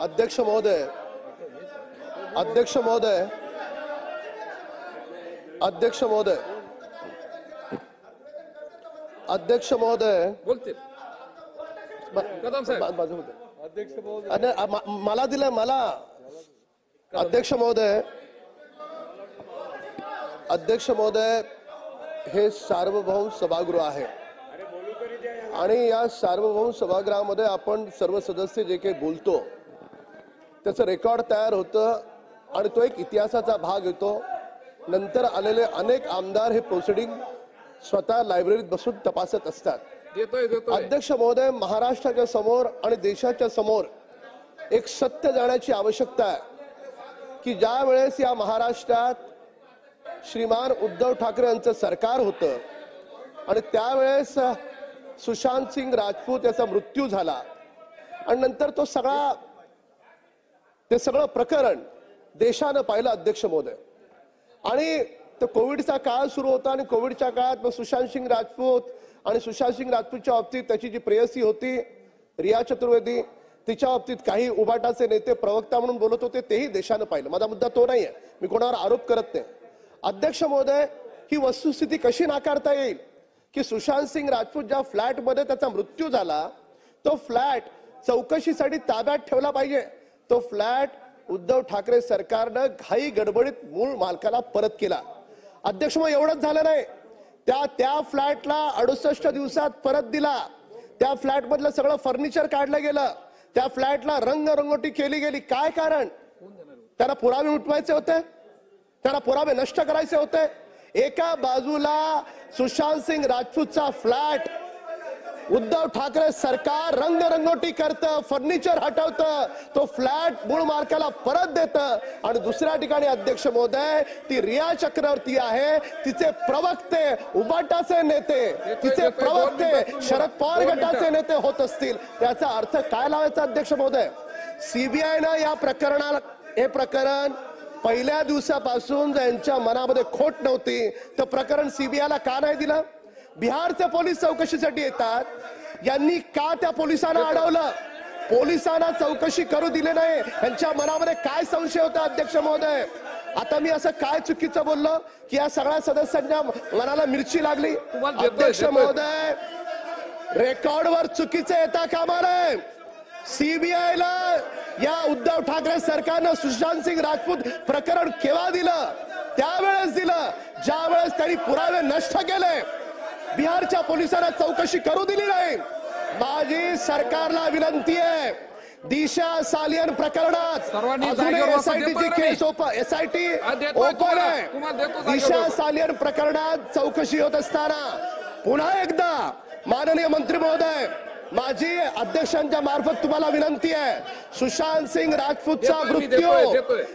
अध्यक्ष महोदय अध्यक्ष महोदय अध्यक्ष महोदय अध्यक्ष महोदय बोलते कदम साहेब अध्यक्ष महोदय मला दिलं मला अध्यक्ष महोदय हे सार्वभौम सभागृह आहे आणि या सार्वभौम सभागृहामध्ये आपण सर्व सदस्य जे काही बोलतो त्याचं रेकॉर्ड तयार होतं आणि तो एक इतिहासाचा भाग येतो। नंतर आलेले अनेक आमदार हे प्रोसिडिंग स्वतः लायब्ररीत बसून तपासत असतात। अध्यक्ष महोदय, महाराष्ट्राच्या समोर आणि देशाच्या समोर एक सत्य जाण्याची आवश्यकता आहे की ज्या वेळेस या महाराष्ट्रात श्रीमान उद्धव ठाकरे यांचं सरकार होतं आणि त्यावेळेस सुशांत सिंग राजपूत याचा मृत्यू झाला आणि नंतर ते सगळं प्रकरण देशानं पाहिलं अध्यक्ष महोदय। आणि तो कोविडचा काळ सुरू होता आणि कोविडच्या काळात सुशांत सिंग राजपूतच्या बाबतीत त्याची जी प्रेयसी होती रिया चतुर्वेदी, तिच्या बाबतीत काही उबाटाचे नेते प्रवक्ता म्हणून बोलत होते, तेही देशानं पाहिलं। माझा मुद्दा तो नाहीये, मी कोणावर आरोप करत नाही। अध्यक्ष महोदय, ही वस्तुस्थिती कशी नाकारता येईल की सुशांत सिंग राजपूत ज्या फ्लॅटमध्ये त्याचा मृत्यू झाला तो फ्लॅट चौकशीसाठी ताब्यात ठेवला पाहिजे। तो फ्लॅट उद्धव ठाकरे सरकारनं घाई गडबडीत मूळ मालकाला परत केला। अध्यक्ष महोदय, एवढंच झालं नाही, त्या फ्लॅटला 68 दिवसात परत दिला। त्या फ्लॅट मधलं सगळं फर्निचर काढलं गेलं, त्या फ्लॅटला रंगरंगोटी केली गेली। काय कारण? त्यांना पुरावे उठवायचे होते, त्यांना पुरावे नष्ट करायचे होते। एका बाजूला सुशांत सिंग राजपूतचा फ्लॅट उद्धव ठाकरे सरकार रंगरंगोटी करतं, फर्निचर हटवतं, तो फ्लॅट मूळ मालकाला परत देतं आणि दुसऱ्या ठिकाणी अध्यक्ष महोदय ती रिया चक्रवर्ती आहे, तिचे प्रवक्ते उबाटाचे नेते, तिचे प्रवक्ते शरद पवार गटाचे नेते होत असतील, त्याचा अर्थ काय लावायचा अध्यक्ष महोदय? सीबीआयनं या प्रकरणाला हे प्रकरण पहिल्या दिवसापासून ज्यांच्या मनामध्ये खोट नव्हती तर प्रकरण सीबीआयला का नाही दिलं? बिहारचे पोलीस चौकशीसाठी येतात, यांनी का त्या पोलिसांना अडवलं? पोलिसांना चौकशी करू दिले नाही, यांच्या मनामध्ये काय संशय होता अध्यक्ष महोदय? आता मी असं काय चुकीचं बोललो की या सगळ्या सदस्यांच्या मनाला मिरची लागली? अध्यक्ष महोदय, रेकॉर्डवर चुकीचे येता कामा नये। सीबीआयला या उद्धव ठाकरे सरकारनं सुशांत सिंग राजपूत प्रकरण केव्हा दिलं? त्यावेळेस दिलं ज्या वेळेस त्यांनी पुरावे नष्ट केले, बिहारच्या पोलिसांना चौकशी करू दिली नाही। माझी सरकारला विनंती आहे, दिशा सालियन प्रकरणात अजूनही एसआयटीची केस एसआयटी ओपन आहे। दिशा सालियन प्रकरणात चौकशी होत असताना पुन्हा एकदा माननीय मंत्री महोदय, माझी अध्यक्षांच्या मार्फत तुम्हाला विनंती आहे, सुशांत सिंग राजपूतचा मृत्यू,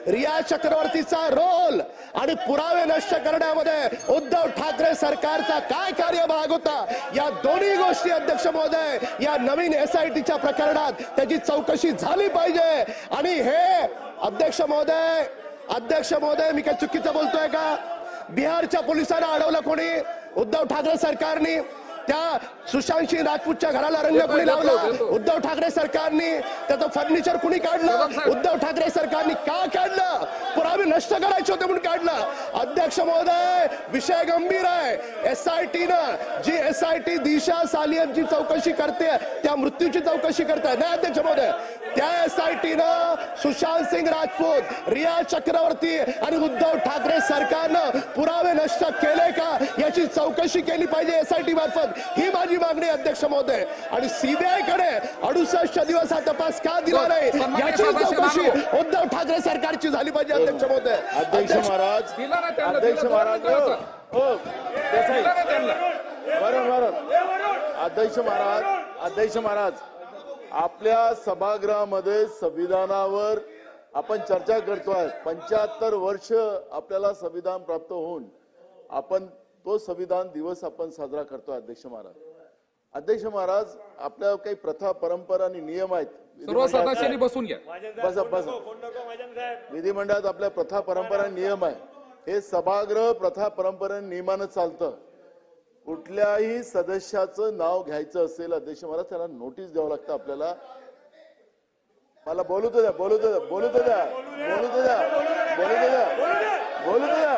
रिया चक्रवर्तीचा रोल आणि पुरावे नष्ट करण्यामध्ये उद्धव ठाकरे सरकारचा काय कार्यभाग होता, या दोन्ही गोष्टी अध्यक्ष महोदय या नवीन एसआयटीच्या प्रकरणात त्याची चौकशी झाली पाहिजे। आणि हे अध्यक्ष महोदय मी काय चुकीचं बोलतोय का? बिहारच्या पोलिसांना अडवलं कोणी? उद्धव ठाकरे सरकारने। त्या सुशांत सिंग राजपूतच्या घराला रंग कुणी लावला? उद्धव ठाकरे सरकारने। त्याचं फर्निचर कुणी काढलं? उद्धव ठाकरे सरकारने। का काढलं? पुरावे नष्ट करायचे होते म्हणून काढलं। अध्यक्ष महोदय, विषय गंभीर आहे। एसआयटीनं जी एसआयटी दिशा सालियनची चौकशी करते, त्या मृत्यूची चौकशी करते नाही अध्यक्ष महोदय, त्या एसआयटीनं सुशांत सिंग राजपूत, रिया चक्रवर्ती आणि उद्धव ठाकरे सरकारनं पुरावे नष्ट केले का याची चौकशी केली पाहिजे एसआयटी मार्फत, ही माझी मागणी अध्यक्ष महोदय। आणि सीबीआय कडे 68 दिवस हा तपास का दिला नाही याची चौकशी उद्धव ठाकरे सरकारची झाली पाहिजे अध्यक्ष महोदय। अध्यक्ष महाराज आपल्या सभागृहामध्ये संविधानावर आपण चर्चा करतोय। 75 वर्ष आपल्याला संविधान प्राप्त होऊन आपण तो संविधान दिवस आपण साजरा करतोय। अध्यक्ष महाराज आपल्या काही प्रथा परंपरा आणि नियम आहेत, सर्व सदस्यांनी बसून घ्या। बस विधिमंडळात आपल्या प्रथा परंपरा नियम आहे, हे सभागृह प्रथा परंपरा नियमानं चालतं। कुठल्याही सदस्याचं नाव घ्यायचं असेल अध्यक्ष महाराज त्याला नोटीस द्यावं लागतं आपल्याला। मला बोलू द्या बोलू द्या बोलू द्या बोलू द्या बोलू द्या बोलू द्या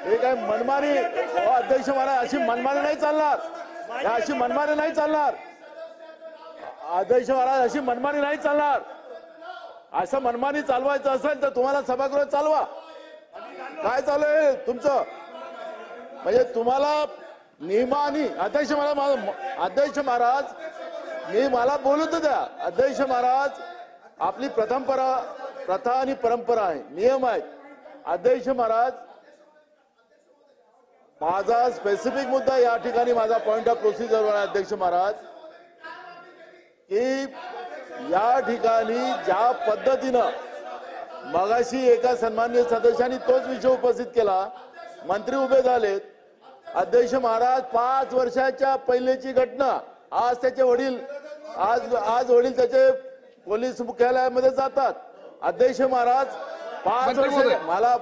हे काय मनमानी अध्यक्ष महाराज अशी मनमानी नाही चालणार अशी मनमानी नाही चालणार अध्यक्ष महाराज अशी मनमानी नाही चालणार असं मनमानी चालवायचं असेल तर तुम्हाला सभागृह चालवा काय चालू आहे तुमचं म्हणजे तुम्हाला नियमानी अध्यक्ष महाराज मी मला बोलू तर द्या अध्यक्ष महाराज आपली प्रथा आणि परंपरा आहे नियम आहेत अध्यक्ष महाराज माझा स्पेसिफिक मुद्दा या ठिकाणी माझा पॉइंट ऑफ प्रोसिजर आहे अध्यक्ष महाराज की या ठिकाणी ज्या पद्धतीनं मगाशी एका सन्माननीय सदस्यांनी तोच विषय उपस्थित केला मंत्री उभे झालेत अध्यक्ष महाराज 5 वर्षाच्या पहिलेची घटना आज त्याचे वडील आज वडील त्याचे पोलीस मुख्यालयामध्ये जातात अध्यक्ष महाराज 5 वर्ष मला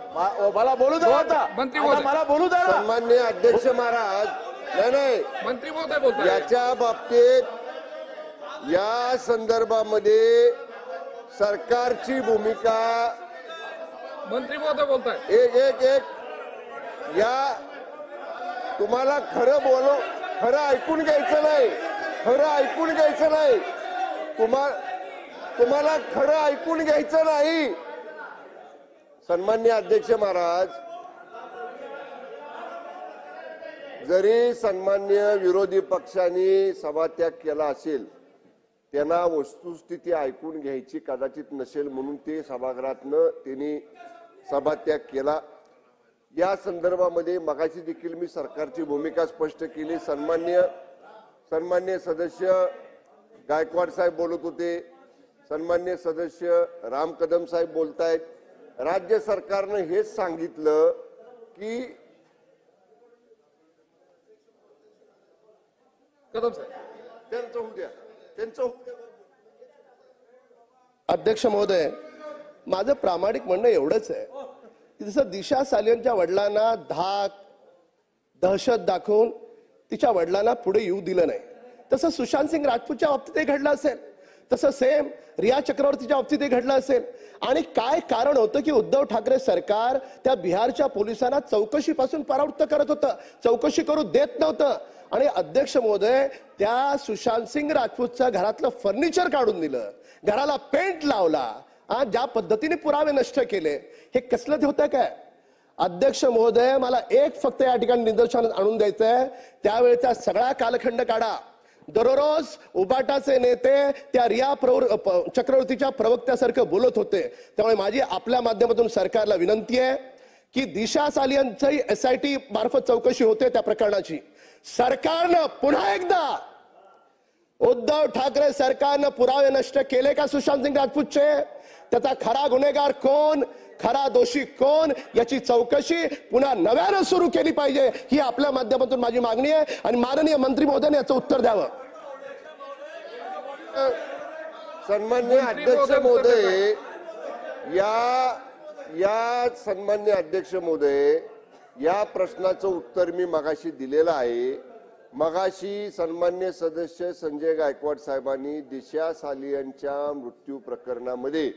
बोलू द्या आता मला बोलू द्या सन्माननीय अध्यक्ष महाराज नाही मंत्री महोदय बोलताय याच्या बाबतीत या संदर्भामध्ये सरकारची भूमिका मंत्री महोदय बोलताय एक या तुम्हाला खरं ऐकून घ्यायचं नाही तुम्हाला खरं ऐकून घ्यायचं नाही सन्माननीय अध्यक्ष महाराज जरी सन्माननीय विरोधी पक्षांनी सभात्याग केला असेल त्यांना वस्तुस्थिती ऐकून घ्यायची कदाचित नसेल म्हणून ते सभागृहातनं त्यांनी सभात्याग केला या संदर्भामध्ये मगाशी देखील मी सरकारची भूमिका स्पष्ट केली सन्माननीय सदस्य गायकवाड साहेब बोलत होते सन्माननीय सदस्य राम कदम साहेब बोलतायत राज्य सरकारनं हेच सांगितलं की कदम साहेब त्यांचं होऊ द्या अध्यक्ष महोदय माझं प्रामाणिक म्हणणं एवढंच आहे की जसं दिशा सालियनच्या वडिलांना दहशत दाखवून तिच्या वडिलांना पुढे येऊ दिलं नाही तसं सुशांत सिंग राजपूतच्या बाबतीतही घडलं असेल तसं सेम रिया चक्रवर्तीच्या बाबतीतही घडलं असेल आणि काय कारण होतं की उद्धव ठाकरे सरकार त्या बिहारच्या पोलिसांना चौकशीपासून परावृत्त करत होतं चौकशी करू देत नव्हतं आणि अध्यक्ष महोदय त्या सुशांत सिंग राजपूतच्या घरातलं फर्निचर काढून दिलं घराला पेंट लावला ज्या पद्धतीने पुरावे नष्ट केले हे कसलं होतं काय अध्यक्ष महोदय मला एक फक्त या ठिकाणी निदर्शनात आणून द्यायचंय त्यावेळेचा सगळा कालखंड काढा दररोज उबाटाचे नेते त्या रिया चक्रवर्तीच्या प्रवक्त्यासारखं बोलत होते त्यामुळे माझी आपल्या माध्यमातून सरकारला विनंती आहे की दिशा सालियनची SIT मार्फत चौकशी होते त्या प्रकरणाची सरकारनं पुन्हा एकदा उद्धव ठाकरे सरकारनं पुरावे नष्ट केले का सुशांत सिंग राजपूतचे त्याचा खरा गुन्हेगार कोण खरा दोषी कोण याची चौकशी पुन्हा नव्यानं सुरू केली पाहिजे ही आपल्या माध्यमातून माझी मागणी आहे आणि माननीय मंत्री महोदयांनी याचं उत्तर द्यावं सन्माननीय अध्यक्ष महोदय या सन्माननीय अध्यक्ष महोदय या प्रश्नाचं उत्तर मी मगाशी दिलेलं आहे मगाशी सन्माननीय सदस्य संजय गायकवाड साहेबांनी दिशा सालियनच्या मृत्यू प्रकरणामध्ये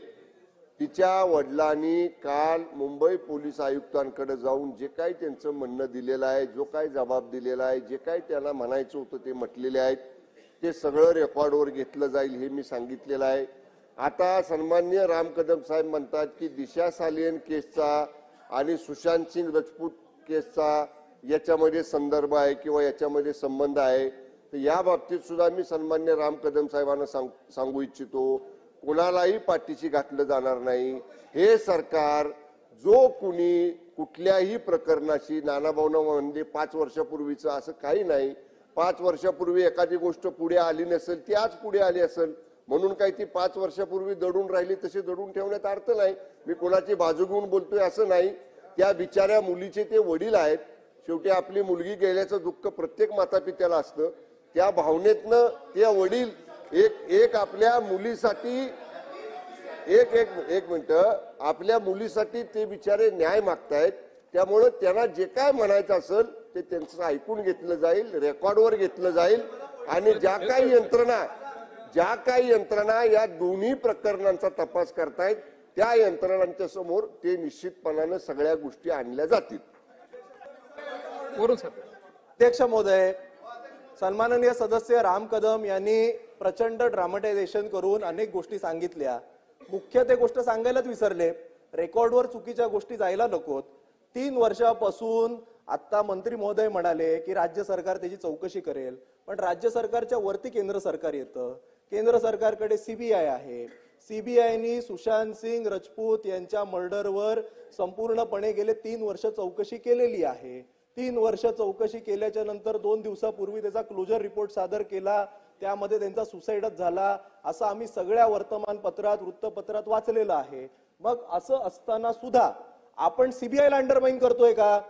तिच्या वडिलांनी काल मुंबई पोलीस आयुक्तांकडे जाऊन जे काही त्यांचं म्हणणं दिलेलं आहे जो काही जबाब दिलेला आहे जे काही त्यांना म्हणायचं होतं ते म्हटलेले आहेत ते सगळं रेकॉर्डवर घेतलं जाईल हे मी सांगितलेलं आहे आता सन्माननीय राम कदम साहेब म्हणतात की दिशा सालियन केसचा आणि सुशांत सिंग राजपूत केसचा याच्यामध्ये संदर्भ आहे किंवा याच्यामध्ये संबंध आहे तर या बाबतीत सुद्धा मी सन्मान्य राम कदम साहेबांना सांगू इच्छितो कोणालाही पाठीशी घातलं जाणार नाही हे सरकार जो कुणी कुठल्याही प्रकरणाशी नानाभाऊंना म्हणजे 5 वर्षापूर्वीचं असं काही नाही 5 वर्षापूर्वी एखादी गोष्ट पुढे आली नसेल ती आज पुढे आली असेल म्हणून काही ती 5 वर्षापूर्वी दडून राहिली तशी दडून ठेवण्यात अर्थ नाही मी कोणाची बाजू घेऊन बोलतोय असं नाही त्या बिचाऱ्या मुलीचे ते वडील आहेत शेवटी आपली मुलगी गेल्याचं दुःख प्रत्येक मातापित्याला असतं त्या भावनेतनं ते वडील एक आपल्या मुलीसाठी एक मिनिट आपल्या मुलीसाठी ते बिचारे न्याय मागतायत त्यामुळे त्यांना जे काय म्हणायचं असेल ते त्यांचं ऐकून घेतलं जाईल रेकॉर्डवर घेतलं जाईल आणि ज्या काही ज्या काही यंत्रणा या दोन्ही प्रकरणांचा तपास करतायत त्या यंत्रणांच्या समोर ते निश्चितपणाने सगळ्या गोष्टी आणल्या जातील. वरून सर. अध्यक्ष महोदय, सन्माननीय सदस्य राम कदम यांनी प्रचंड ड्रामटायझेशन करून अनेक गोष्टी सांगितल्या. मुख्य ते गोष्ट सांगायलाच विसरले. रेकॉर्डवर चुकीच्या गोष्टी जायला नकोत. 3 वर्षापासून आता मंत्री महोदय म्हणाले की राज्य सरकार त्याची चौकशी करेल, पण राज्य सरकारच्या वरती केंद्र सरकार येतं. केंद्र सरकारकडे सीबीआय आहे. सीबीआयनी सुशांत सिंग राजपूत यांच्या मर्डरवर संपूर्णपणे गेले 3 वर्ष चौकशी केलेली आहे. 3 वर्ष चौकशी केल्याच्या नंतर 2 दिवसापूर्वी त्याचा क्लोजर रिपोर्ट सादर केला. त्यामध्ये त्यांचा सुसाईडच झाला असं आम्ही सगळ्या वर्तमानपत्रात वृत्तपत्रात वाचलेलं आहे. मग असं असताना सुद्धा आपण सीबीआयला अंडरमाइन करतोय का?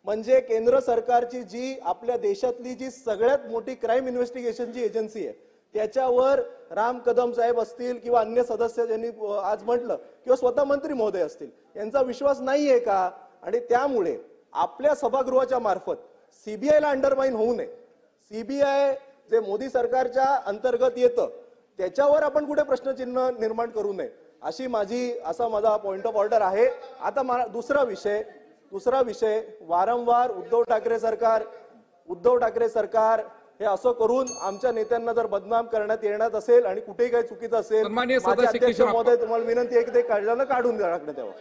म्हणजे केंद्र सरकारची जी आपल्या देशातली जी सगळ्यात मोठी क्राईम इन्व्हेस्टिगेशनची एजन्सी आहे त्याच्यावर राम कदम साहेब असतील किंवा अन्य सदस्य ज्यांनी आज म्हटलं किंवा स्वतः मंत्री महोदय असतील यांचा विश्वास नाहीये का? आणि त्यामुळे आपल्या सभागृहाच्या मार्फत सीबीआयला अंडरमाइन होऊ नये. सीबीआय जे मोदी सरकारच्या अंतर्गत येतं त्याच्यावर आपण कुठे प्रश्नचिन्ह निर्माण करू नये असा माझा पॉइंट ऑफ ऑर्डर आहे. आता दुसरा विषय वारंवार उद्धव ठाकरे सरकार हे असं करून आमच्या नेत्यांना जर बदनाम करण्यात येणार असेल आणि कुठेही काही चुकीचं असेल, सन्माननीय माझे सदस्य अध्यक्ष किशोर महोदय तुम्हाला विनंती आहे की ते काढून टाकण्यात यावं.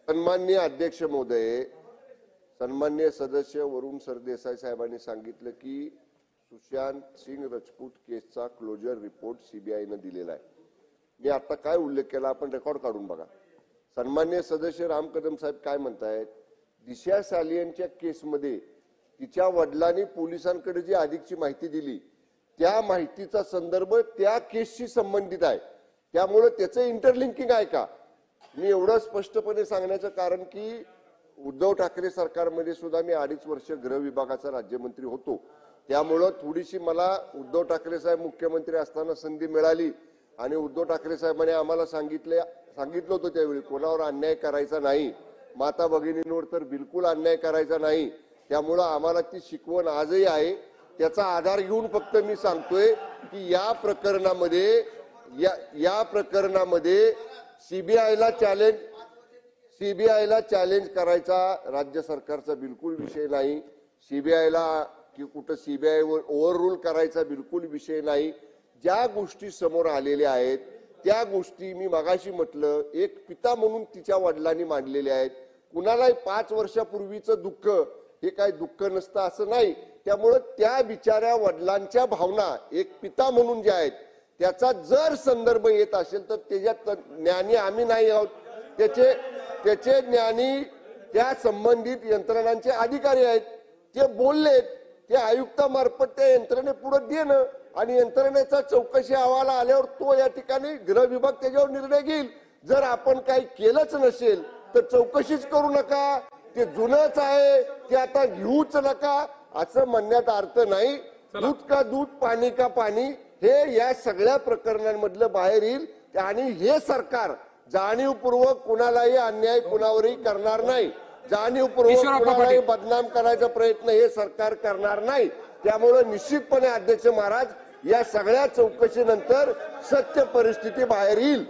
सन्माननीय अध्यक्ष महोदय, सन्माननीय सदस्य वरुण सरदेसाई साहेबांनी सांगितलं की सुशांत सिंग राजपूत केसचा क्लोजर रिपोर्ट सीबीआयनं दिलेला आहे. मी आता काय उल्लेख केला आपण रेकॉर्ड काढून बघा. सन्माननीय सदस्य राम कदम साहेब काय म्हणतायत, दिशा सालियनच्या केसमध्ये तिच्या वडिलांनी पोलिसांकडे जी अधिकची माहिती दिली त्या माहितीचा संदर्भ त्या केसशी संबंधित आहे, त्यामुळे त्याचं इंटरलिंकिंग आहे का? मी एवढं स्पष्टपणे सांगण्याचं कारण की उद्धव ठाकरे सरकारमध्ये सुद्धा मी 2.5 वर्ष गृह विभागाचा राज्यमंत्री होतो, त्यामुळं थोडीशी मला उद्धव ठाकरे साहेब मुख्यमंत्री असताना संधी मिळाली आणि उद्धव ठाकरे साहेबांनी आम्हाला सांगितलं होतं त्यावेळी कोणावर अन्याय करायचा नाही, माता भगिनींवर तर बिलकुल अन्याय करायचा नाही. त्यामुळं आम्हाला ती शिकवण आजही आहे. त्याचा आधार घेऊन फक्त मी सांगतोय की या प्रकरणामध्ये सीबीआयला चॅलेंज करायचा राज्य सरकारचा बिलकुल विषय नाही. सीबीआयला की कुठं सीबीआयवर ओव्हररूल करायचा बिलकुल विषय नाही. ज्या गोष्टी समोर आलेल्या आहेत त्या गोष्टी मी मगाशी म्हटलं एक पिता म्हणून तिच्या वडिलांनी मांडलेल्या आहेत. कुणालाही 5 वर्षापूर्वीचं दुःख हे काही दुःख नसतं असं नाही. त्यामुळं त्या बिचाऱ्या वडिलांच्या भावना एक पिता म्हणून ज्या आहेत त्याचा जर संदर्भ येत असेल तर त्याच्यात ज्ञानी आम्ही नाही आहोत, त्याचे ज्ञानी त्या संबंधित यंत्रणांचे अधिकारी आहेत. ते बोललेत, ते आयुक्तामार्फत त्या यंत्रणे पुढे देणं आणि यंत्रणेचा चौकशी अहवाल आल्यावर तो या ठिकाणी गृह विभाग त्याच्यावर निर्णय घेईल. जर आपण काही केलंच नसेल तर चौकशीच करू नका, ते जुनच आहे ते आता घेऊच नका असं म्हणण्यात अर्थ नाही. दूध का दूध पाणी का पाणी हे या सगळ्या प्रकरणांमधलं बाहेर येईल आणि हे सरकार जाणीवपूर्वक कुणालाही अन्याय कुणावरही करणार नाही. जाणीवपूर्वक कुणालाही बदनाम करायचा प्रयत्न हे सरकार करणार नाही. त्यामुळे निश्चितपणे अध्यक्ष महाराज या सगळ्या चौकशीनंतर सत्य परिस्थिती बाहेर येईल.